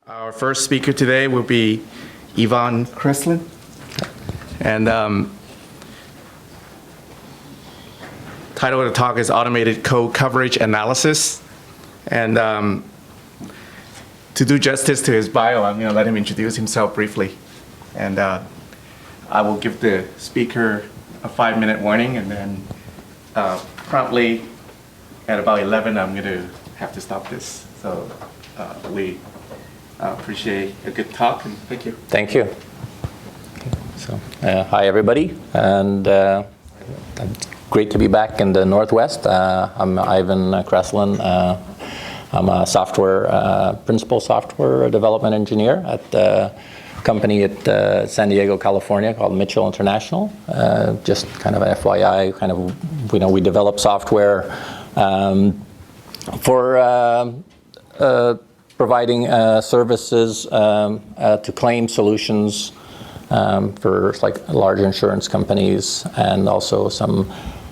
Our first speaker today will be Kreslin. And title of the talk is Automated Code Coverage Analysis. And to do justice to his bio, I'm going to let him introduce himself briefly. And I will give the speaker a 5-minute warning, and then promptly at about 11, I'm going to have to stop this. So we appreciate a good talk, and thank you. Thank you. So, hi everybody, and great to be back in the Northwest. I'm Ivan Kreslin. I'm a principal software development engineer at a company at San Diego, California called Mitchell International. Just kind of a FYI, we develop software for providing services to claim solutions for like large insurance companies, and also some,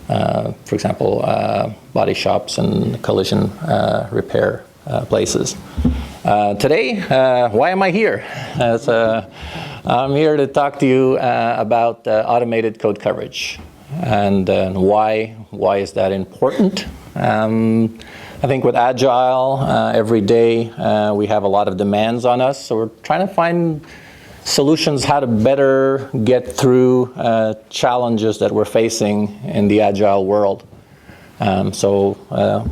for example, body shops and collision repair places. Today, why am I here? I'm here to talk to you about automated code coverage, and why is that important? I think with Agile, every day we have a lot of demands on us, so we're trying to find solutions how to better get through challenges that we're facing in the Agile world. So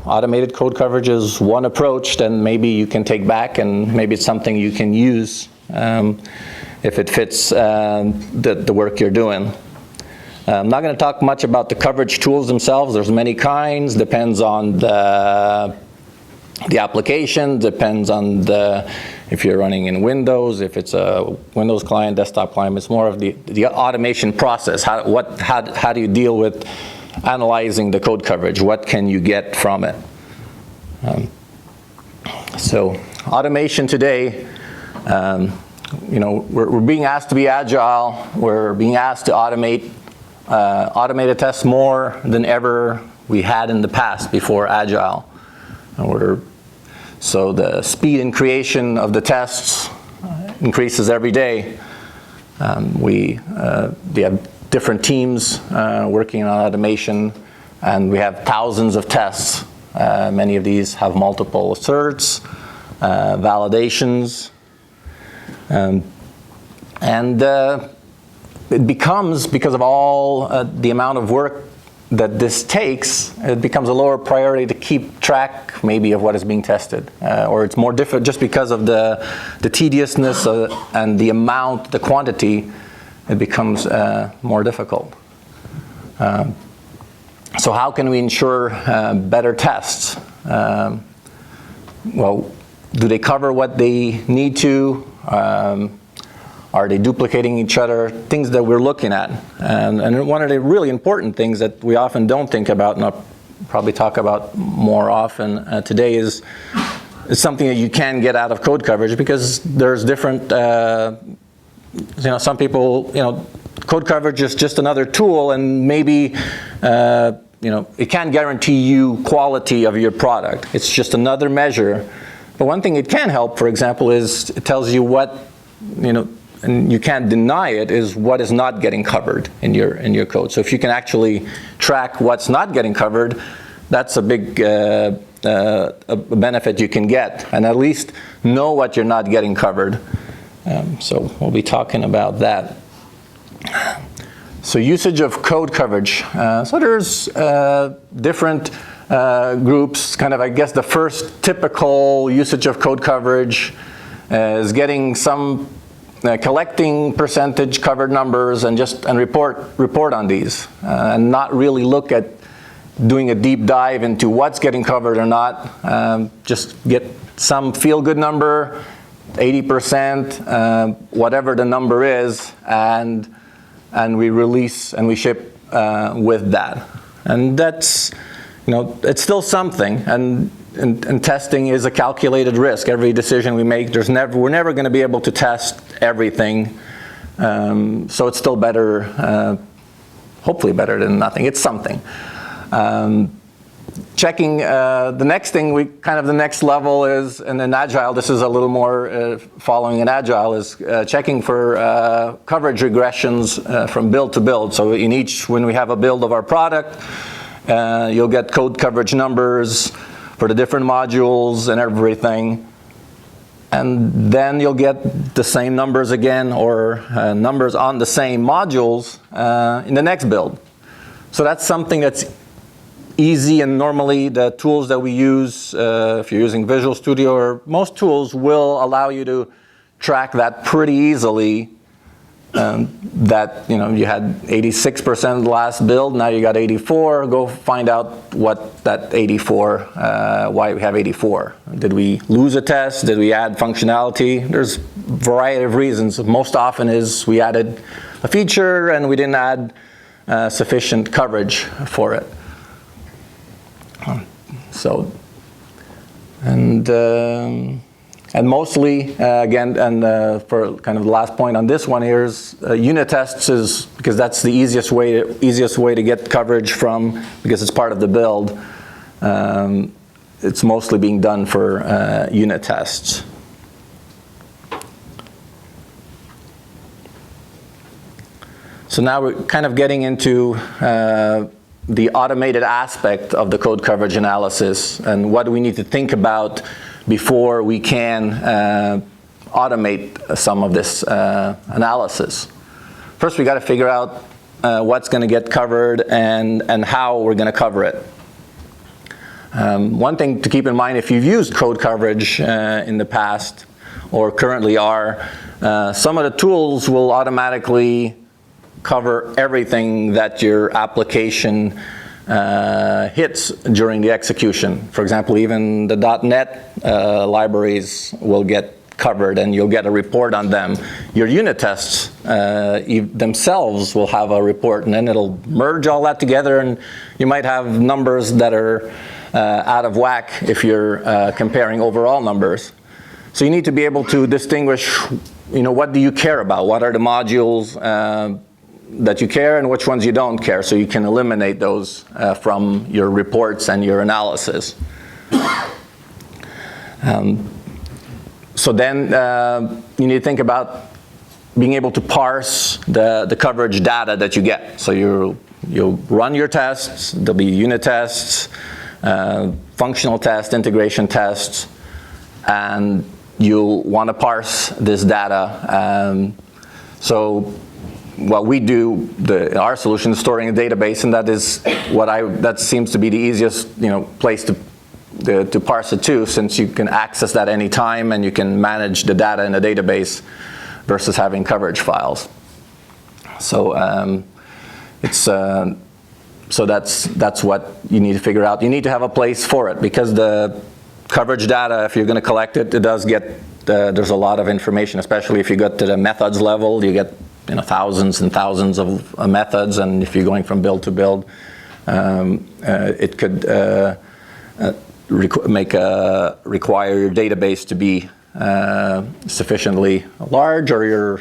automated code coverage is one approach that maybe you can take back, and maybe it's something you can use if it fits the work you're doing. I'm not going to talk much about the coverage tools themselves. There's many kinds, depends on the application, depends on if you're running in Windows, if it's a Windows client, desktop client. It's more of the automation process. How do you deal with analyzing the code coverage? What can you get from it? So automation today, we're being asked to be agile. We're being asked to automate automated tests more than ever we had in the past before Agile. So the speed and creation of the tests increases every day. We have different teams working on automation, and we have thousands of tests. Many of these have multiple asserts, validations, and it becomes, because of all the amount of work that this takes, it becomes a lower priority to keep track maybe of what is being tested, or it's more difficult just because of the tediousness and the quantity. It becomes more difficult. So how can we ensure better tests? Well, do they cover what they need to? Are they duplicating each other? Things that we're looking at. And one of the really important things that we often don't think about, and I'll probably talk about more often today, is something that you can get out of code coverage, because there's different, some people, code coverage is just another tool, and maybe, it can't guarantee you quality of your product. It's just another measure. But one thing it can help, for example, is it tells you what, and you can't deny it, is what is not getting covered in your code. So if you can actually track what's not getting covered, that's a big a benefit you can get, and at least know what you're not getting covered. So we'll be talking about that. So usage of code coverage. So there's different groups. Kind of, I guess, the first typical usage of code coverage is getting some collecting percentage covered numbers and report on these, and not really look at doing a deep dive into what's getting covered or not. Just get some feel-good number, 80%, whatever the number is, and we release and we ship with that. And that's, it's still something. And testing is a calculated risk. Every decision we make, we're never going to be able to test everything. So it's still better, hopefully better than nothing. It's something. checking, the next thing, the next level is, and in Agile, this is a little more following in Agile, is checking for coverage regressions from build to build. So when we have a build of our product, you'll get code coverage numbers for the different modules and everything. And then you'll get the same numbers again, or numbers on the same modules in the next build. So that's something that's easy, and normally the tools that we use, if you're using Visual Studio, or most tools will allow you to track that pretty easily. That you had 86% last build, now you got 84. Go find out what that 84, why we have 84. Did we lose a test? Did we add functionality? There's a variety of reasons. Most often is we added a feature and we didn't add sufficient coverage for it. And mostly, again, and for kind of the last point on this one here is unit tests, is because that's the easiest way to get coverage from, because it's part of the build. It's mostly being done for unit tests. So now we're kind of getting into the automated aspect of the code coverage analysis, and what do we need to think about before we can automate some of this analysis. First, we got to figure out what's going to get covered and how we're going to cover it. One thing to keep in mind, if you've used code coverage in the past or currently are, some of the tools will automatically cover everything that your application hits during the execution. For example, even the .NET libraries will get covered, and you'll get a report on them. Your unit tests themselves will have a report, and then it'll merge all that together, and you might have numbers that are out of whack if you're comparing overall numbers. So you need to be able to distinguish, what do you care about? What are the modules that you care and which ones you don't care, so you can eliminate those from your reports and your analysis. So then you need to think about being able to parse the coverage data that you get. So you'll run your tests, there'll be unit tests, functional tests, integration tests, and you'll want to parse this data. So what we do, our solution is storing a database, and that is that seems to be the easiest place to parse it to, since you can access that any time and you can manage the data in a database versus having coverage files. So so that's what you need to figure out. You need to have a place for it, because the coverage data, if you're going to collect it, it does get there's a lot of information, especially if you get to the methods level. You get thousands and thousands of methods, and if you're going from build to build, it could require your database to be sufficiently large, or your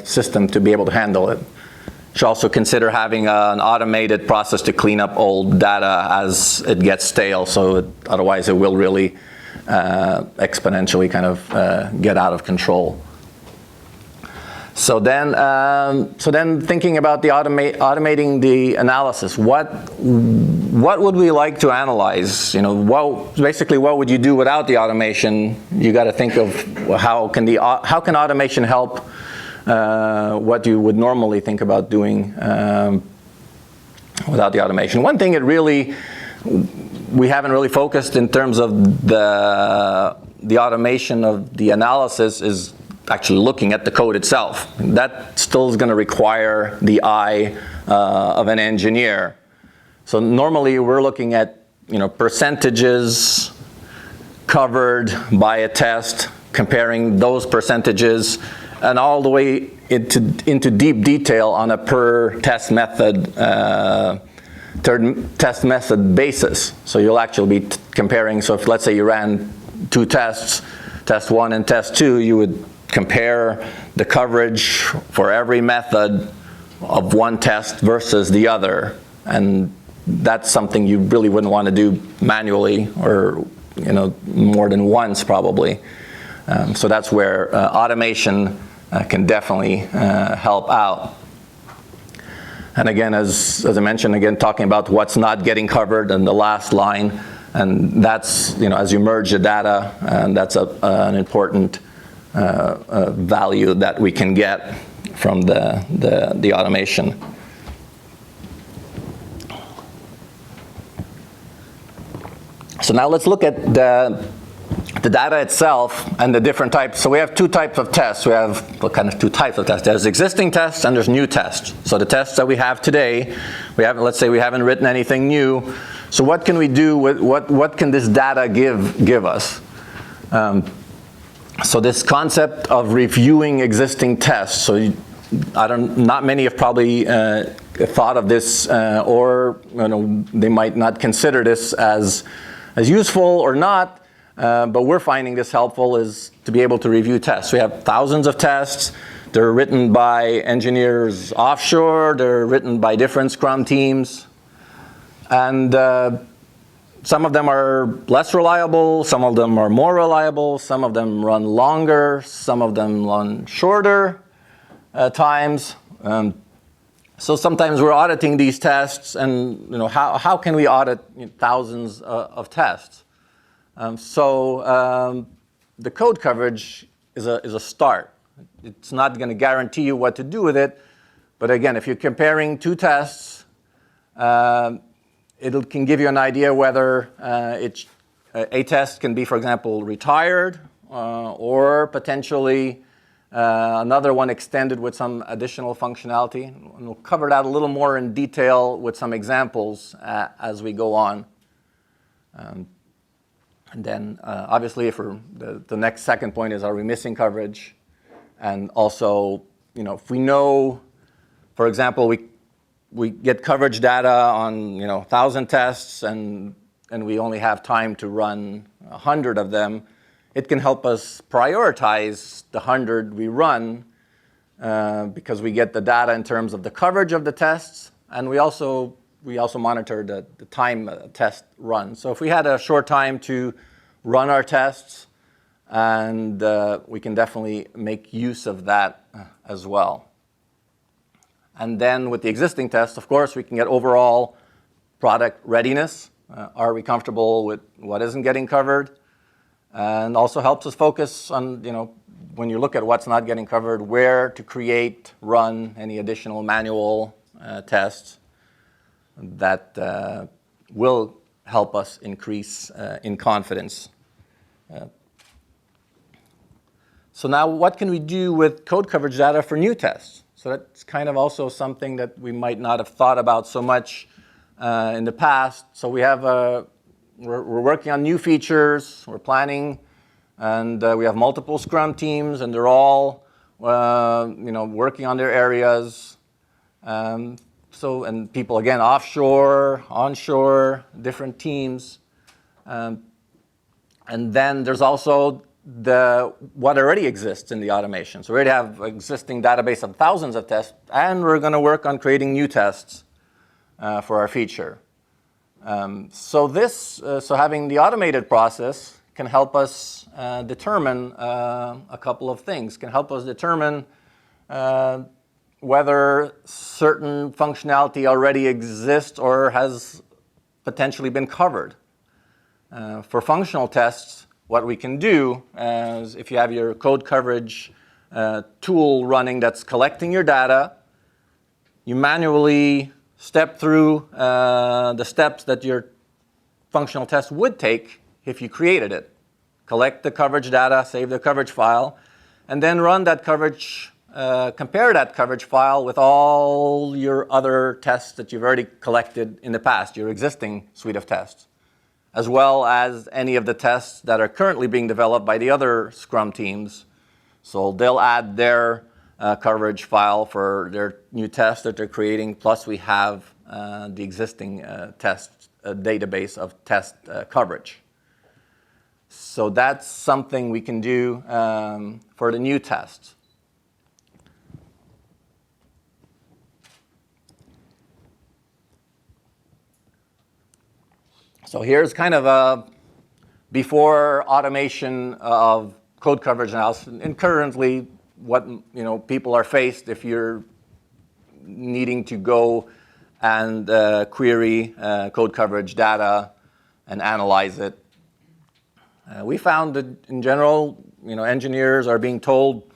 system to be able to handle it. You should also consider having an automated process to clean up old data as it gets stale, so otherwise it will really exponentially kind of get out of control. So then thinking about the automating the analysis, what would we like to analyze? Basically what would you do without the automation? You got to think of how can automation help what you would normally think about doing without the automation. One thing we haven't really focused in terms of the automation of the analysis is actually looking at the code itself. That still is going to require the eye of an engineer. So normally we're looking at percentages covered by a test, comparing those percentages, and all the way into deep detail on a per test method basis. So you'll actually be comparing. So if, let's say, you ran two tests, test 1 and test 2, you would compare the coverage for every method of one test versus the other, and that's something you really wouldn't want to do manually or more than once probably. So that's where automation can definitely help out. And again, as I mentioned, again, talking about what's not getting covered in the last line, and that's, as you merge the data, and that's an important value that we can get from the automation. So now let's look at the data itself and the different types. So we have two types of tests. We have two types of tests. There's existing tests and there's new tests. So the tests that we have today, let's say we haven't written anything new. So what can we do with what can this data give us? So this concept of reviewing existing tests. So not many have probably thought of this, or they might not consider this as useful or not. But we're finding this helpful is to be able to review tests. We have thousands of tests. They're written by engineers offshore. They're written by different Scrum teams. And some of them are less reliable. Some of them are more reliable. Some of them run longer. Some of them run shorter times. So sometimes we're auditing these tests, and how can we audit thousands of tests? So the code coverage is a start. It's not going to guarantee you what to do with it, but again, if you're comparing two tests, it can give you an idea whether a test can be, for example, retired, or potentially another one extended with some additional functionality. And we'll cover that a little more in detail with some examples as we go on. And then, obviously, for the next second point is, are we missing coverage? And also, if we know, for example, we get coverage data on 1,000 tests, and we only have time to run 100 of them, it can help us prioritize the 100 we run because we get the data in terms of the coverage of the tests, and we also monitor the time test run. So if we had a short time to run our tests, and we can definitely make use of that as well. And then with the existing tests, of course, we can get overall product readiness. Are we comfortable with what isn't getting covered? And also helps us focus on, when you look at what's not getting covered, where to create, run any additional manual tests that will help us increase in confidence. So now what can we do with code coverage data for new tests? So that's kind of also something that we might not have thought about so much in the past. So we have we're working on new features, we're planning, and we have multiple Scrum teams, and they're all working on their areas. And people, again, offshore, onshore, different teams. And then there's also what already exists in the automation. So we already have existing database of thousands of tests, and we're going to work on creating new tests for our feature. So having the automated process can help us determine a couple of things. Can help us determine whether certain functionality already exists or has potentially been covered. For functional tests, what we can do is if you have your code coverage tool running that's collecting your data, you manually step through the steps that your functional test would take if you created it. Collect the coverage data, save the coverage file, and then run that coverage, compare that coverage file with all your other tests that you've already collected in the past, your existing suite of tests, as well as any of the tests that are currently being developed by the other Scrum teams. So they'll add their coverage file for their new test that they're creating, plus we have the existing test database of test coverage. So that's something we can do for the new tests. So here's kind of a before automation of code coverage analysis, and currently what people are faced if you're needing to go and query code coverage data and analyze it. We found that in general, engineers are being told,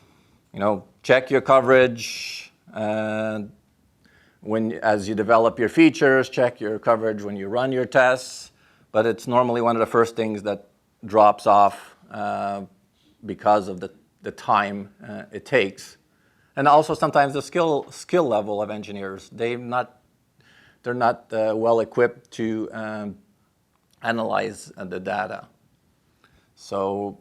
check your coverage as you develop your features, check your coverage when you run your tests, but it's normally one of the first things that drops off because of the time it takes. And also sometimes the skill level of engineers, they're not well equipped to analyze the data. So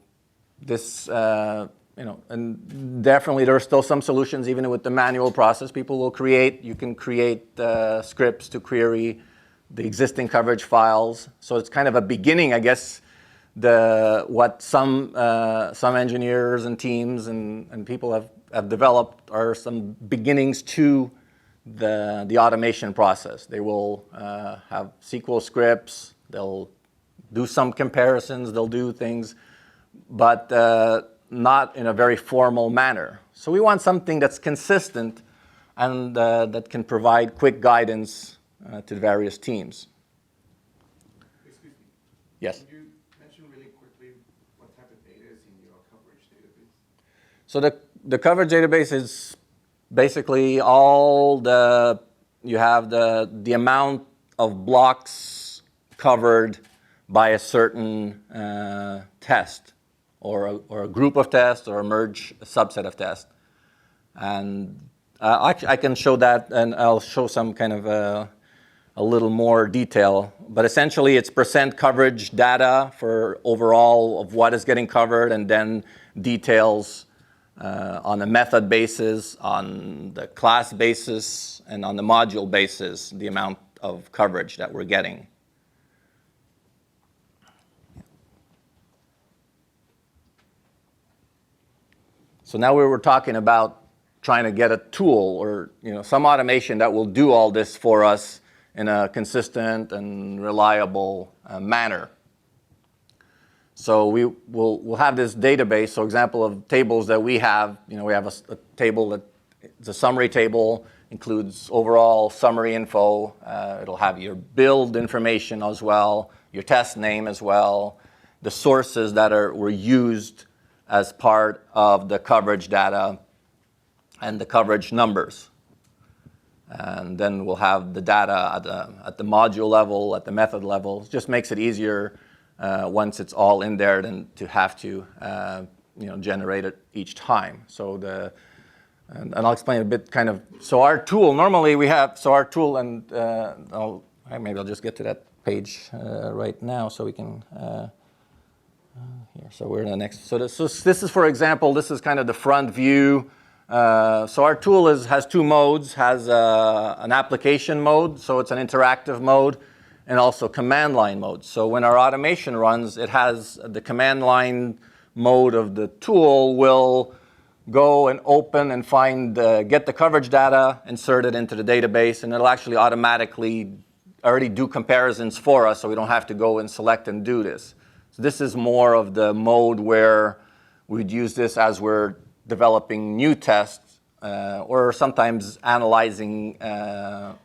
this, and definitely there are still some solutions even with the manual process. You can create scripts to query the existing coverage files. So it's kind of a beginning, I guess, what some engineers and teams and people have developed are some beginnings to the automation process. They will have SQL scripts, they'll do some comparisons, they'll do things, but not in a very formal manner. So we want something that's consistent and that can provide quick guidance to the various teams. Excuse me. Yes? Can you mention really quickly what type of data is in your coverage database? So the coverage database is basically you have the amount of blocks covered by a certain test or a group of tests or a subset of tests. And I can show that, and I'll show some kind of a little more detail. But essentially, it's percent coverage data for overall of what is getting covered, and then details on a method basis, on the class basis, and on the module basis, the amount of coverage that we're getting. So now we were talking about trying to get a tool or some automation that will do all this for us in a consistent and reliable manner. So we'll have this database. So example of tables that we have, we have a table that it's a summary table, includes overall summary info. It'll have your build information as well, your test name as well, the sources that were used as part of the coverage data, and the coverage numbers. And then we'll have the data at the module level, at the method level. It just makes it easier once it's all in there than to have to generate it each time. So and I'll explain a bit kind of. So our tool, normally we have, our tool, and maybe I'll just get to that page right now so we can, here. So we're in the next, so this is, for example, this is kind of the front view. So our tool has two modes, has an application mode, so it's an interactive mode, and also command line mode. So when our automation runs, it has the command line mode of the tool will go and open and get the coverage data, insert it into the database, and it'll actually automatically already do comparisons for us, so we don't have to go and select and do this. So this is more of the mode where we'd use this as we're developing new tests or sometimes analyzing the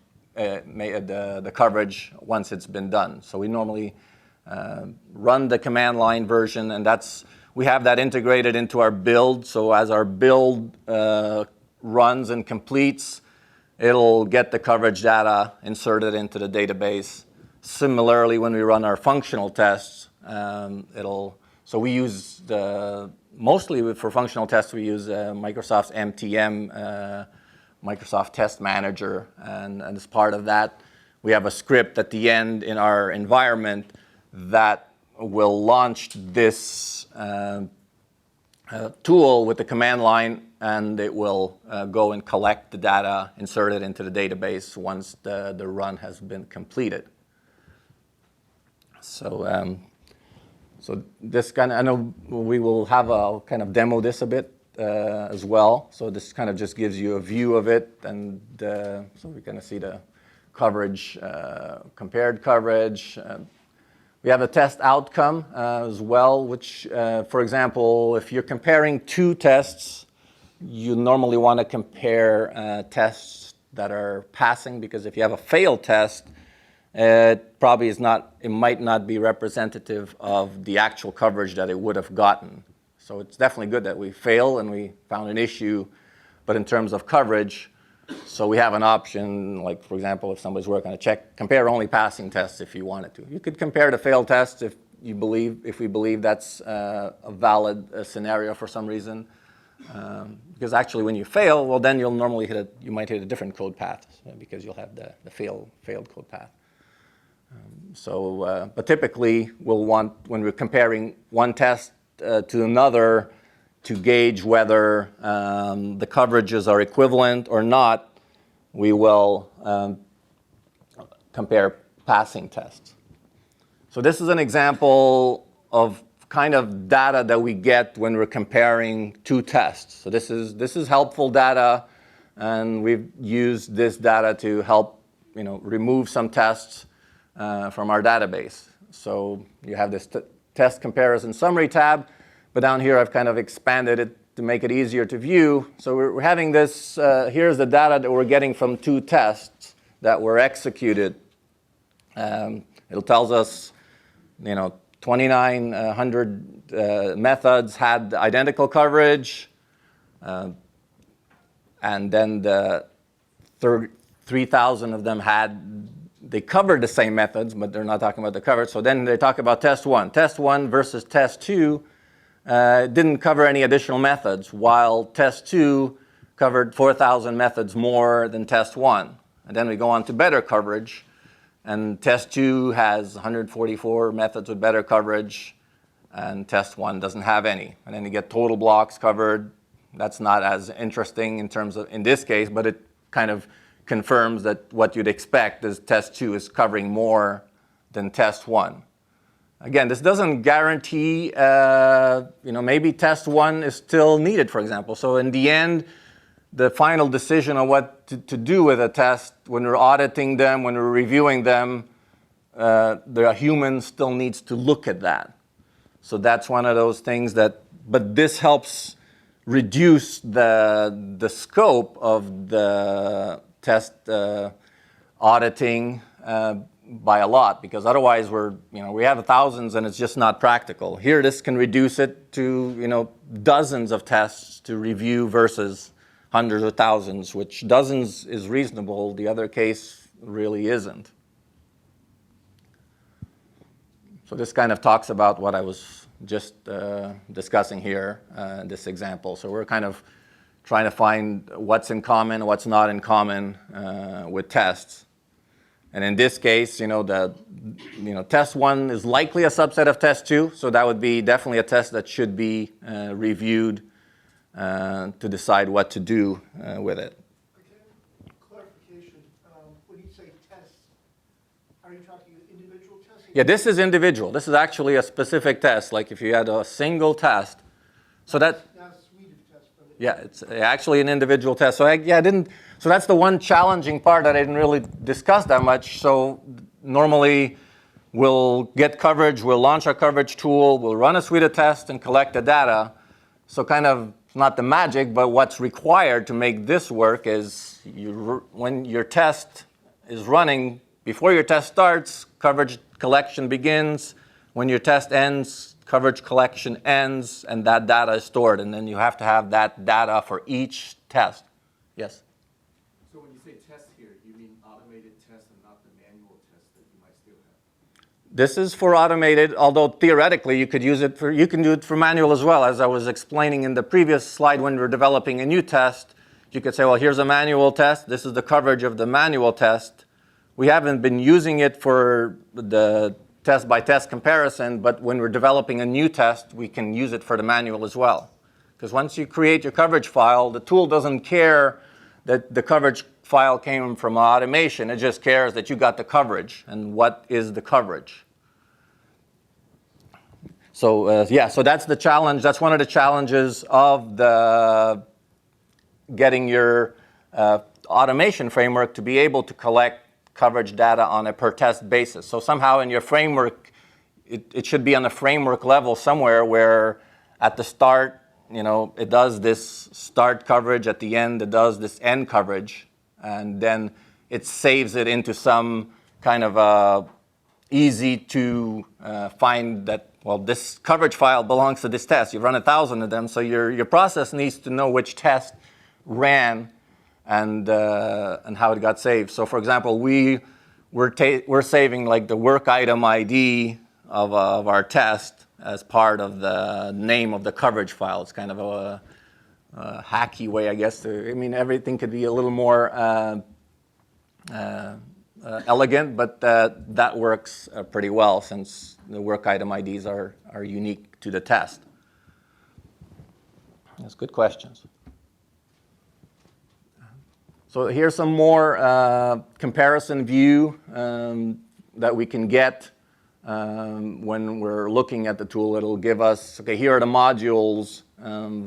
coverage once it's been done. So we normally run the command line version, and we have that integrated into our build. So as our build runs and completes, it'll get the coverage data inserted into the database. Similarly, when we run our functional tests, so we use mostly for functional tests, we use Microsoft's MTM, Microsoft Test Manager, and as part of that, we have a script at the end in our environment that will launch this tool with the command line, and it will go and collect the data, insert it into the database once the run has been completed. So this I know we will have a kind of demo this a bit as well. So this kind of just gives you a view of it, and so we're going to see the coverage, compared coverage. We have a test outcome as well, which, for example, if you're comparing two tests, you normally want to compare tests that are passing, because if you have a failed test, it probably is not, it might not be representative of the actual coverage that it would have gotten. So it's definitely good that we fail and we found an issue, but in terms of coverage, so we have an option, like for example, if somebody's working on a check, compare only passing tests if you wanted to. You could compare the failed tests if we believe that's a valid scenario for some reason. Because actually when you fail, well then you'll normally you might hit a different code path because you'll have the failed code path. But typically we'll want, when we're comparing one test to another, to gauge whether the coverages are equivalent or not, we will compare passing tests. So this is an example of kind of data that we get when we're comparing two tests. So this is helpful data, and we've used this data to help remove some tests from our database. So you have this test comparison summary tab, but down here I've kind of expanded it to make it easier to view. So we're having this, here's the data that we're getting from two tests that were executed. It tells us, 2,900 methods had identical coverage, and then the 3,000 of them they covered the same methods, but they're not talking about the coverage. So then they talk about test one. Test one versus test two didn't cover any additional methods, while test two covered 4,000 methods more than test one. And then we go on to better coverage, and test two has 144 methods with better coverage, and test one doesn't have any. And then you get total blocks covered. That's not as interesting in terms of, in this case, but it kind of confirms that what you'd expect is test two is covering more than test one. Again, this doesn't guarantee, maybe test one is still needed, for example. So in the end, the final decision on what to do with a test, when we're auditing them, when we're reviewing them, the human still needs to look at that. So that's one of those things but this helps reduce the scope of the test auditing by a lot, because otherwise we have thousands and it's just not practical. Here, this can reduce it to dozens of tests to review versus hundreds of thousands, which dozens is reasonable. The other case really isn't. So this kind of talks about what I was just discussing here, this example. So we're kind of trying to find what's in common, what's not in common with tests. And in this case, test one is likely a subset of test two, so that would be definitely a test that should be reviewed to decide what to do with it. Okay. Clarification. When you say tests, are you talking individual tests? Yeah, this is individual. This is actually a specific test, like if you had a single test. So that. Not a suite of tests, but Yeah, it's actually an individual test. So So that's the one challenging part that I didn't really discuss that much. So normally we'll get coverage, we'll launch our coverage tool, we'll run a suite of tests and collect the data. So kind of not the magic, but what's required to make this work is when your test is running, before your test starts, coverage collection begins. When your test ends, coverage collection ends, and that data is stored. And then you have to have that data for each test. Yes? So when you say test here, you mean automated test and not the manual test that you might still have? This is for automated, although theoretically you can do it for manual as well. As I was explaining in the previous slide, when we're developing a new test, you could say, well, here's a manual test. This is the coverage of the manual test. We haven't been using it for the test-by-test comparison, but when we're developing a new test, we can use it for the manual as well. Because once you create your coverage file, the tool doesn't care that the coverage file came from automation. It just cares that you got the coverage and what is the coverage. So so that's the challenge. That's one of the challenges of getting your automation framework to be able to collect coverage data on a per test basis. So somehow in your framework, it should be on the framework level somewhere where at the start, it does this start coverage, at the end it does this end coverage, and then it saves it into some kind of easy to find that, well, this coverage file belongs to this test. You've run 1,000 of them, so your process needs to know which test ran and how it got saved. So for example, we're saving like the work item ID of our test as part of the name of the coverage file. It's kind of a hacky way, I guess. Everything could be a little more elegant, but that works pretty well since the work item IDs are unique to the test. That's good questions. So here's some more comparison view that we can get when we're looking at the tool. It'll give us, okay, here are the modules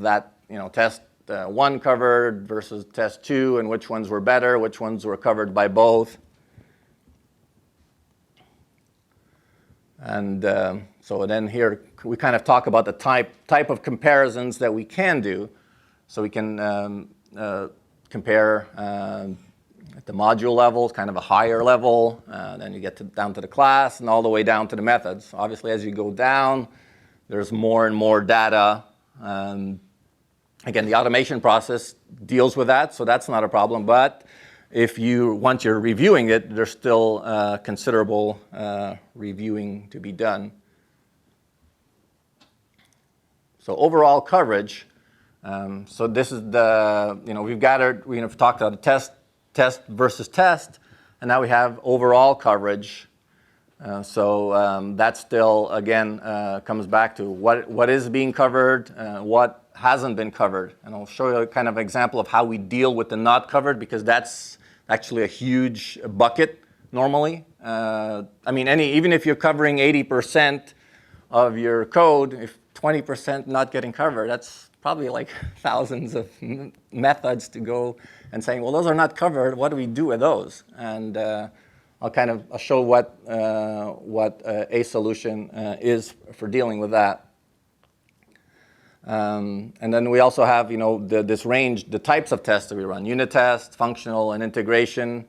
that test 1 covered versus test 2, and which ones were better, which ones were covered by both. And so then here we kind of talk about the type of comparisons that we can do. So we can compare at the module level, it's kind of a higher level. Then you get down to the class and all the way down to the methods. Obviously, as you go down, there's more and more data. Again, the automation process deals with that, so that's not a problem. But once you're reviewing it, there's still considerable reviewing to be done. So overall coverage. So this is we've talked about the test versus test, and now we have overall coverage. So that still, again, comes back to what is being covered, what hasn't been covered. And I'll show you a kind of example of how we deal with the not covered, because that's actually a huge bucket normally. Even if you're covering 80% of your code, if 20% not getting covered, that's probably like thousands of methods to go and saying, well, those are not covered. What do we do with those? And I'll show what a solution is for dealing with that. And then we also have, this range, the types of tests that we run: unit test, functional, and integration.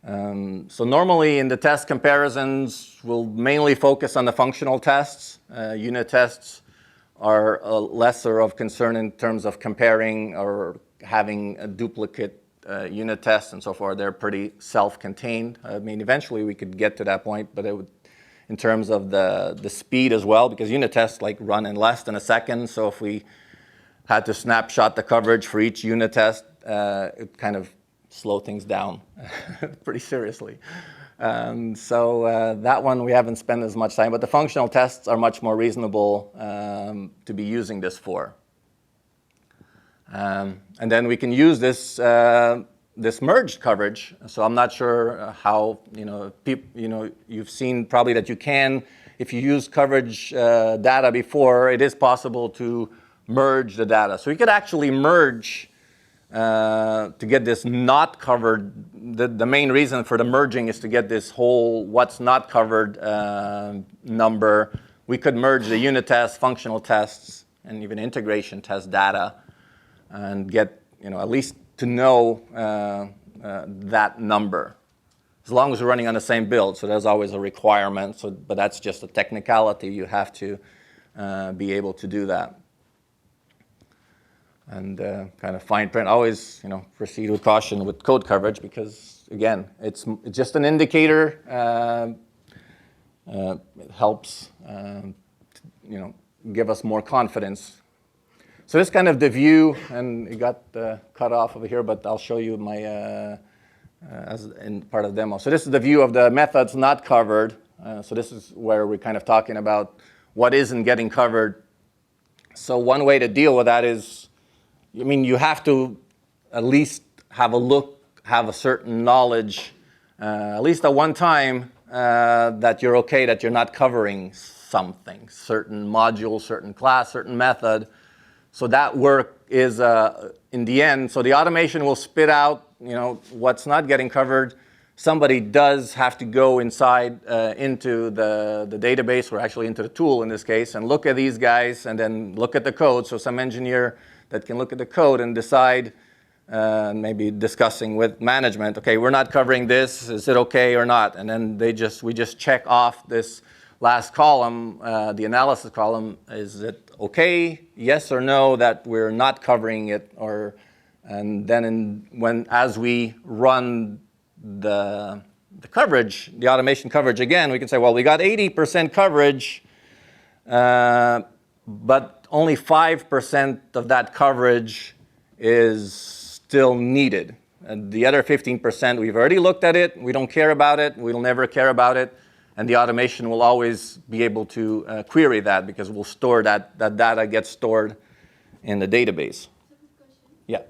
So normally in the test comparisons, we'll mainly focus on the functional tests. Unit tests are lesser of concern in terms of comparing or having a duplicate unit tests and so forth. They're pretty self-contained. Eventually we could get to that point, but it would, in terms of the speed as well, because unit tests run in less than a second. So if we had to snapshot the coverage for each unit test, it kind of slow things down pretty seriously. So that one we haven't spent as much time, but the functional tests are much more reasonable to be using this for. And then we can use this merged coverage. So I'm not sure how, you've seen probably that you can, if you use coverage data before, it is possible to merge the data. So you could actually merge to get this not covered. The main reason for the merging is to get this whole what's not covered number. We could merge the unit tests, functional tests, and even integration test data and get, at least to know that number, as long as we're running on the same build. So there's always a requirement, but that's just a technicality. You have to be able to do that. And kind of fine print, always, proceed with caution with code coverage, because again, it's just an indicator. It helps, give us more confidence. So this kind of the view, and it got cut off over here, but I'll show you my as in part of the demo. So this is the view of the methods not covered. So this is where we're kind of talking about what isn't getting covered. So one way to deal with that is, you have to at least have a certain knowledge, at least at one time, that you're okay, that you're not covering something, certain module, certain class, certain method. So that work is, in the end, so the automation will spit out, what's not getting covered. somebody does have to go inside into the database, or actually into the tool in this case, and look at these guys and then look at the code. So some engineer that can look at the code and decide, maybe discussing with management, okay, we're not covering this, is it okay or not? And then we just check off this last column, the analysis column, is it okay, yes or no, that we're not covering it, and then as we run the coverage, the automation coverage again, we can say, well, we got 80% coverage, but only 5% of that coverage is still needed. And the other 15%, we've already looked at it, we don't care about it, we'll never care about it, and the automation will always be able to query that, because we'll store that data gets stored in the database. Yeah.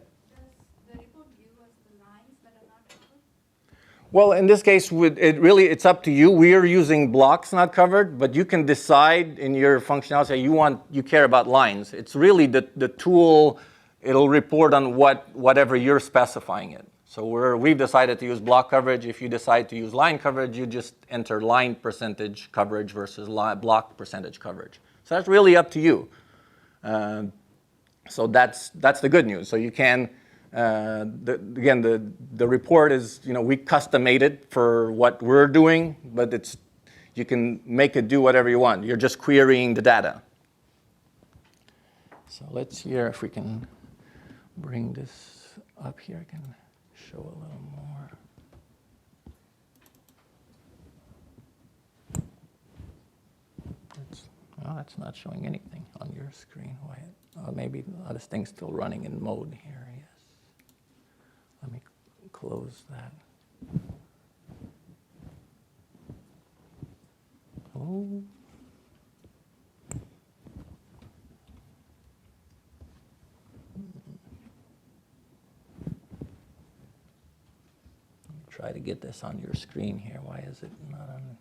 Well, in this case, it's up to you. We are using blocks not covered, but you can decide in your functionality, you care about lines. It's really the tool, it'll report on whatever you're specifying it. So we've decided to use block coverage. If you decide to use line coverage, you just enter line percentage coverage versus block percentage coverage. So that's really up to you. So that's the good news. So you can, the report is, we custom made it for what we're doing, but you can make it do whatever you want. You're just querying the data. So let's see if we can bring this up here. I can show a little more. That's not showing anything on your screen. Why? Maybe this thing's still running in mode here. Yes. Let me close that. Oh. Try to get this on your screen here. Why is it not on?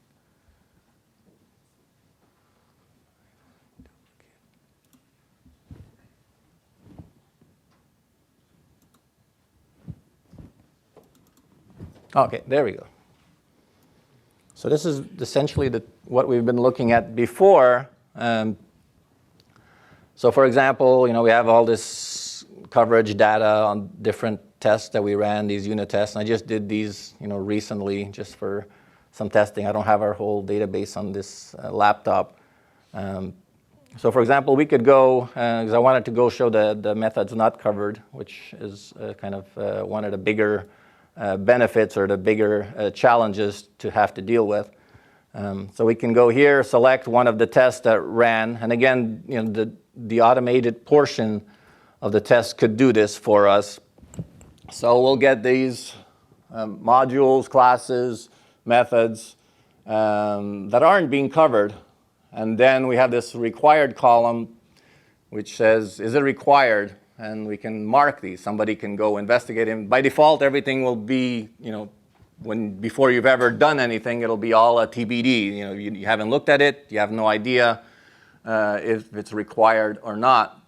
Okay, there we go. So this is essentially what we've been looking at before. So for example, we have all this coverage data on different tests that we ran, these unit tests. And I just did these, recently just for some testing. I don't have our whole database on this laptop. So for example, we could go, because I wanted to go show the methods not covered, which is kind of one of the bigger benefits or the bigger challenges to have to deal with. So we can go here, select one of the tests that ran, and again, the automated portion of the test could do this for us. So we'll get these modules, classes, methods that aren't being covered, and then we have this required column which says, is it required? And we can mark these. Somebody can go investigate them. By default, everything will be, before you've ever done anything, it'll be all a TBD. You haven't looked at it. You have no idea if it's required or not.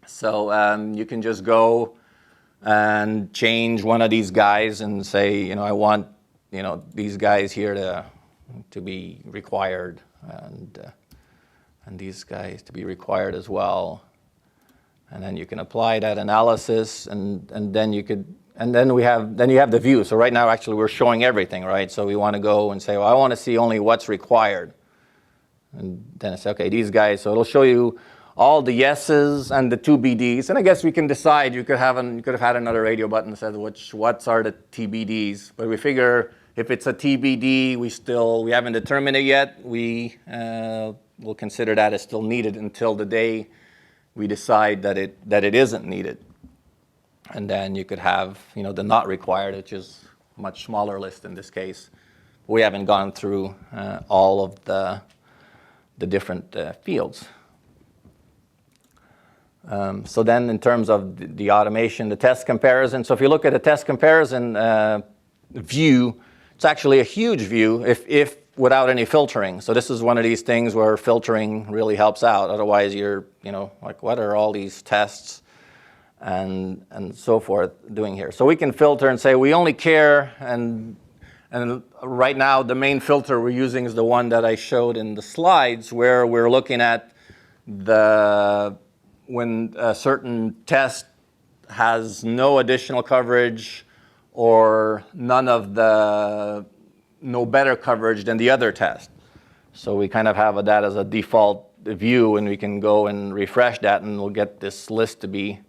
So you can just go and change one of these guys and say, I want, these guys here to be required, and these guys to be required as well. And then you can apply that analysis, and then you have the view. So right now, actually, we're showing everything, right? So we want to go and say, well, I want to see only what's required. And then it's okay, these guys. So it'll show you all the yeses and the 2 BDs. And I guess we can decide. You could have had another radio button that says what are the TBDs. But we figure if it's a TBD, we haven't determined it yet. We will consider that as still needed until the day we decide that it isn't needed. And then you could have, the not required, which is a much smaller list in this case. We haven't gone through all of the different fields. So then in terms of the automation, the test comparison. So if you look at the test comparison view, it's actually a huge view if without any filtering. So this is one of these things where filtering really helps out. Otherwise you're, what are all these tests and so forth doing here? So we can filter and say we only care, and And right now, the main filter we're using is the one that I showed in the slides, where we're looking at when a certain test has no additional coverage or no better coverage than the other test. So we kind of have that as a default view, and we can go and refresh that, and we'll get this list to be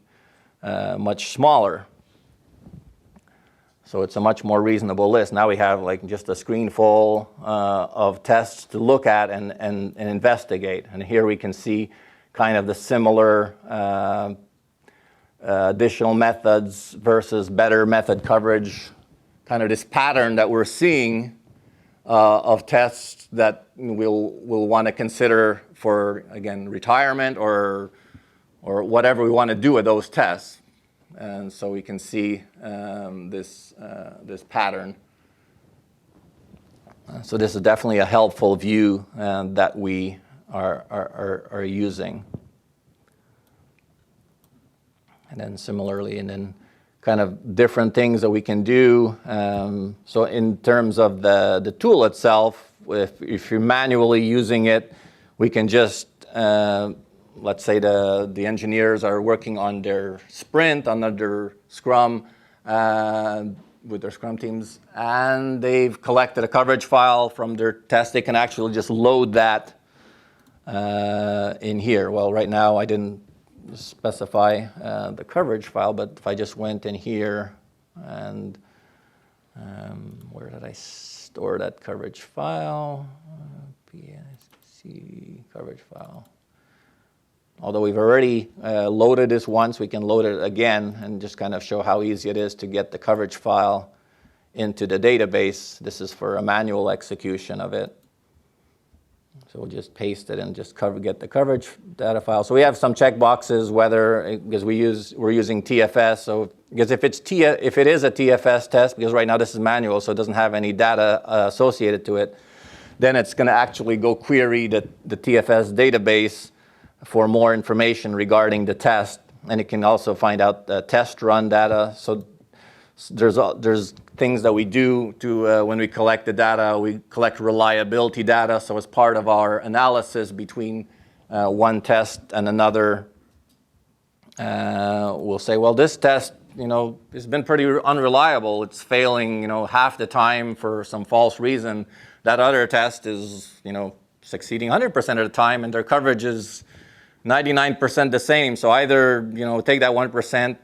much smaller. So it's a much more reasonable list. Now we have like just a screen full of tests to look at and investigate. And here we can see kind of the similar additional methods versus better method coverage, kind of this pattern that we're seeing of tests that we'll want to consider for, again, retirement or whatever we want to do with those tests. And so we can see this pattern. So this is definitely a helpful view that we are using. And then similarly, and then kind of different things that we can do. So in terms of the tool itself, if you're manually using it, we can just let's say the engineers are working on their sprint, on their Scrum, with their Scrum teams, and they've collected a coverage file from their test. They can actually just load that in here. Well, right now I didn't specify the coverage file, but if I just went in here and where did I store that coverage file? PSC coverage file. Although we've already loaded this once, we can load it again and just kind of show how easy it is to get the coverage file into the database. This is for a manual execution of it. So we'll just paste it and just get the coverage data file. So we have some checkboxes because we're using TFS. So because if it is a TFS test, because right now this is manual, so it doesn't have any data associated to it, then it's going to actually go query the TFS database for more information regarding the test, and it can also find out the test run data. So there's things that we do to when we collect the data. We collect reliability data. So as part of our analysis between one test and another, we'll say, well, this test, has been pretty unreliable. It's failing, half the time for some false reason. That other test is, succeeding 100% of the time, and their coverage is 99% the same. So either, take that 1%,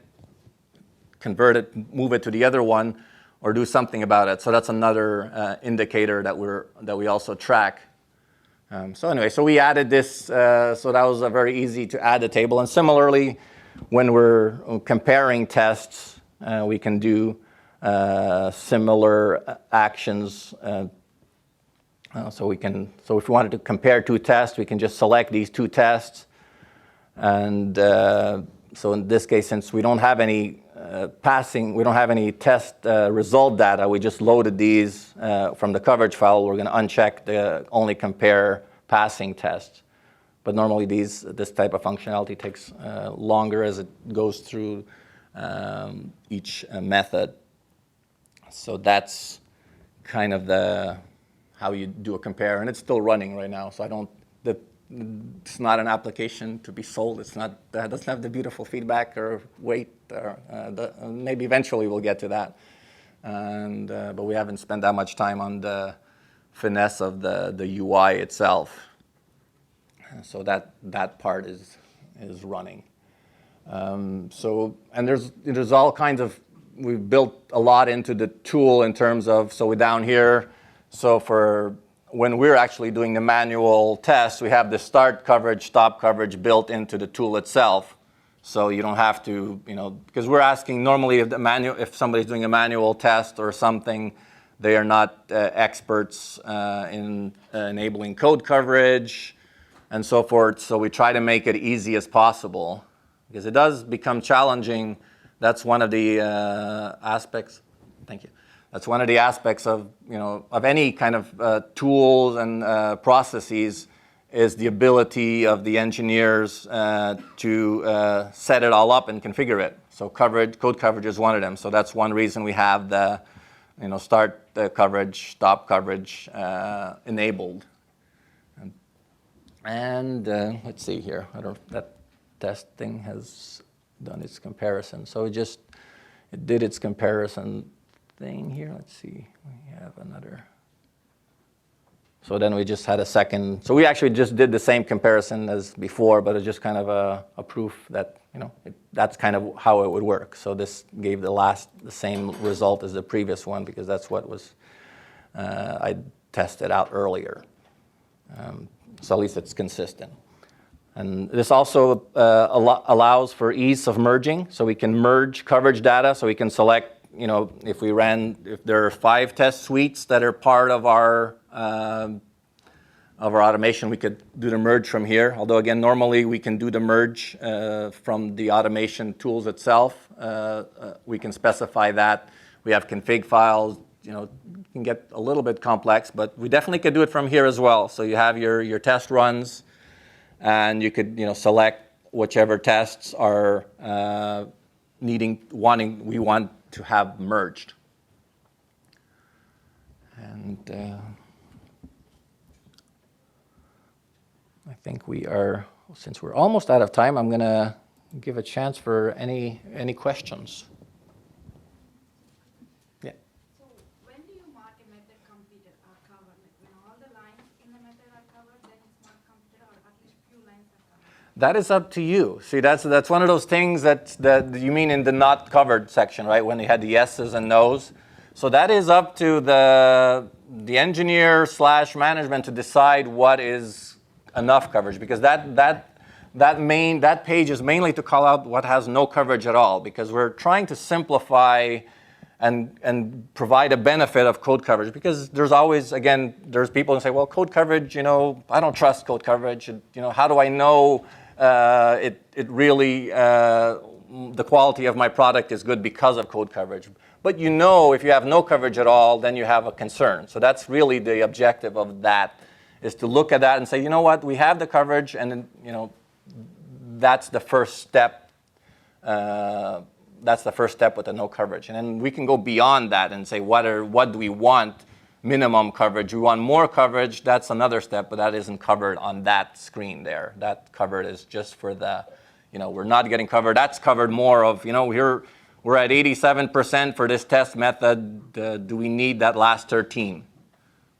convert it, move it to the other one, or do something about it. So that's another indicator that we also track. So anyway, so we added this. So that was very easy to add a table. And similarly, when we're comparing tests, we can do similar actions. So if we wanted to compare two tests, we can just select these two tests. And so in this case, since we don't have any we don't have any test result data, we just loaded these from the coverage file. We're going to uncheck the only compare passing tests. But normally this type of functionality takes longer as it goes through each method. So that's kind of how you do a compare, and it's still running right now. So it's not an application to be sold. That doesn't have the beautiful feedback or weight. Maybe eventually we'll get to that. But we haven't spent that much time on the finesse of the UI itself. So that part is running. And there's all kinds of, we've built a lot into the tool in terms of, so we're down here. So for when we're actually doing the manual test, we have the start coverage, stop coverage built into the tool itself. So you don't have to, because we're asking normally if somebody's doing a manual test or something, they are not experts in enabling code coverage and so forth. So we try to make it easy as possible because it does become challenging. That's one of the aspects. Thank you. That's one of the aspects of any kind of tools and processes is the ability of the engineers to set it all up and configure it. So code coverage is one of them. So that's one reason we have the start coverage, stop coverage enabled. And let's see here. I don't. That testing has done its comparison. So it did its comparison thing here. Let's see. We have another. So then we just had a second. So we actually just did the same comparison as before, but it's just kind of a proof that, that's kind of how it would work. So this gave the same result as the previous one because that's what was I tested out earlier. So at least it's consistent. And this also allows for ease of merging. So we can merge coverage data. So we can select, if there are 5 test suites that are part of our automation, we could do the merge from here. Although again, normally we can do the merge from the automation tools itself. We can specify that. We have config files. It can get a little bit complex, but we definitely could do it from here as well. So you have your test runs, and you could select whichever tests are we want to have merged. And I think since we're almost out of time, I'm going to give a chance for any questions. Yeah. So when do you mark a method completed or covered? Like when all the lines in the method are covered, then it's marked completed, or at least few lines are covered? That is up to you. See, that's one of those things that you mean in the not covered section, right? When you had the yeses and nos. So that is up to the engineer / management to decide what is enough coverage, because that page is mainly to call out what has no coverage at all, because we're trying to simplify and provide a benefit of code coverage, because there's always, again, there's people who say, well, code coverage, I don't trust code coverage. How do I know it really, the quality of my product is good because of code coverage? But if you have no coverage at all, then you have a concern. So that's really the objective of that, is to look at that and say, you know what, we have the coverage, and that's the first step. That's the first step with the no coverage. And then we can go beyond that and say, what do we want? Minimum coverage. We want more coverage. That's another step, but that isn't covered on that screen there. That covered is just for the, we're not getting covered. That's covered more of, we're at 87% for this test method. Do we need that last 13?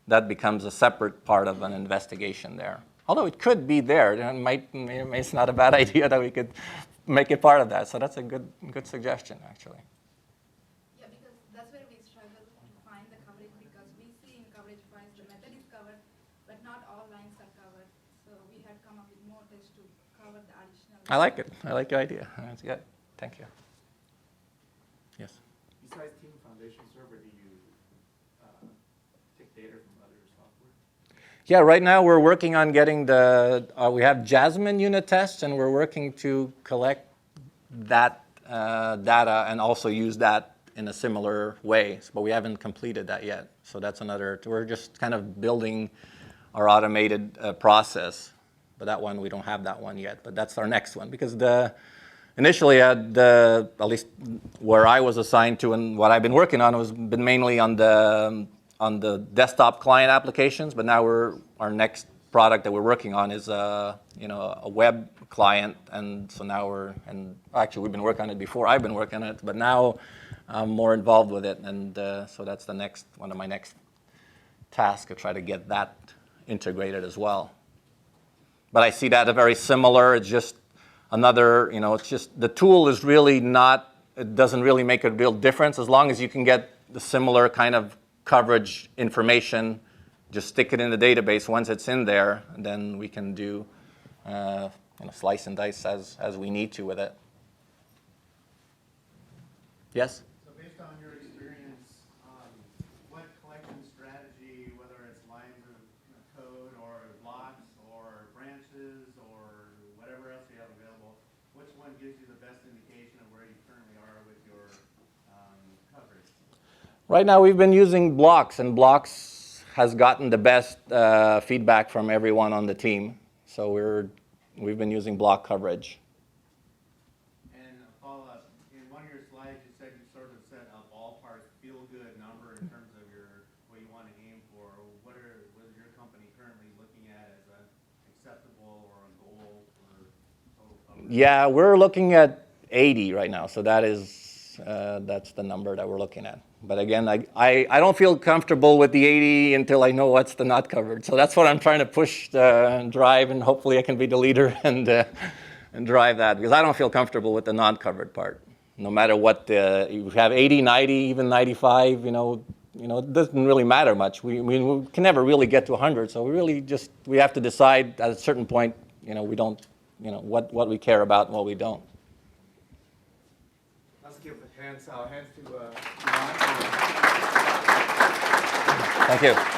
That becomes a separate part of an investigation there. Although it could be there. It's not a bad idea that we could make it part of that. So that's a good suggestion, actually. Yeah, because that's where we struggle to find the coverage, because we see in coverage files the method is covered, but not all lines are covered. So we had come up with more tests to cover the additional. I like it. I like your idea. That's good. Thank you. Yes. Besides Team Foundation Server, do you take data from other software? Yeah, right now we're working on getting we have Jasmine unit tests, and we're working to collect that data and also use that in a similar way, but we haven't completed that yet. So that's we're just kind of building our automated process, but that one, we don't have that one yet, but that's our next one, because initially at least where I was assigned to and what I've been working on was been mainly on the desktop client applications, but now our next product that we're working on is a web client, and so now actually we've been working on it before I've been working on it, but now I'm more involved with it, and so that's one of my next tasks, to try to get that integrated as well. But I see that a very similar. It's just another. It's just the tool is really not. It doesn't really make a real difference as long as you can get the similar kind of coverage information. Just stick it in the database. Once it's in there, then we can do slice and dice as we need to with it. Yes? So based on your experience, what collection strategy, whether it's lines of code or blocks or branches or whatever else you have available, which one gives you the best indication of where you currently are with your coverage? Right now we've been using blocks, and blocks has gotten the best feedback from everyone on the team. So we've been using block coverage. And a follow-up, in one of your slides you said you sort of set a ballpark feel-good number in terms of your Yeah, we're looking at 80 right now, so that's the number that we're looking at. But again, I don't feel comfortable with the 80 until I know what's the not covered. So that's what I'm trying to push and drive, and hopefully I can be the leader and drive that, because I don't feel comfortable with the not covered part. No matter what, you have 80, 90, even 95, it doesn't really matter much. We can never really get to 100, so we have to decide at a certain point, we don't, what we care about and what we don't. Let's give hands to Ron. Thank you.